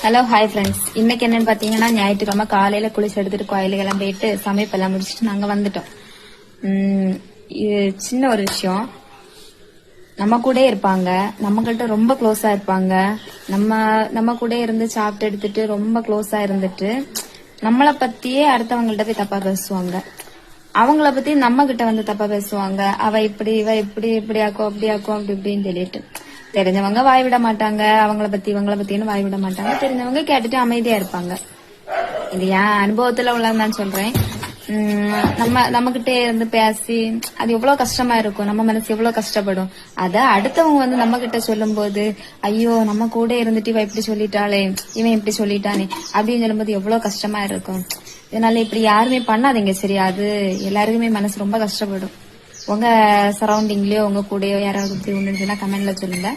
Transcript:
Hello hi friends. இன்னைக்கு என்னன்னு பாத்தீங்கன்னா ஞாயிற்றுக்கிழமை காலையில குளிச்சு எடுத்துட்டு கோயிலுக்கெல்லாம் போயிட்டு சமைப்பெல்லாம் முடிச்சுட்டு நாங்க வந்துட்டோம். இது சின்ன ஒரு விஷயம். நம்ம கூட இருப்பாங்க, நம்ம கிட்ட ரொம்ப க்ளோஸா இருப்பாங்க. நம்ம கூட இருந்து சாப்பிட்டு எடுத்துட்டு ரொம்ப க்ளோஸா இருந்துட்டு நம்மள பத்தியே அடுத்தவங்கள்ட்ட போய் தப்பா பேசுவாங்க. அவங்கள பத்தி நம்ம கிட்ட வந்து தப்பா பேசுவாங்க. அவ இப்படி இவ இப்படி இப்படி ஆக்கும் அப்படி ஆக்கும் அப்படி இப்படின்னு சொல்லிட்டு தெரிஞ்சவங்க வாய் விட மாட்டாங்க. அவங்கள பத்தி இவங்கள பத்தின்னு வாய் விட மாட்டாங்க. தெரிஞ்சவங்க கேட்டுட்டு அமைதியா இருப்பாங்க. இது என் அனுபவத்துல உள்ளதான் சொல்றேன். நம்ம கிட்ட இருந்து பேசி அது எவ்வளவு கஷ்டமா இருக்கும். நம்ம மனசு எவ்வளவு கஷ்டப்படும். அத அடுத்தவங்க வந்து நம்ம கிட்ட சொல்லும் போது ஐயோ நம்ம கூட இருந்துட்டு இவ இப்படி சொல்லிட்டாளே, இவன் இப்படி சொல்லிட்டானே அப்படின்னு சொல்லும் போது எவ்வளவு கஷ்டமா இருக்கும். இதனால இப்படி யாருமே பண்ணாதீங்க சரியா. அது எல்லாருக்குமே மனசு ரொம்ப கஷ்டப்படும். உங்க சரௌண்டிங்லயோ உங்க கூடயோ யாராவது இப்படி ஒண்ணுன்னா கமெண்ட்ல சொல்லுங்க.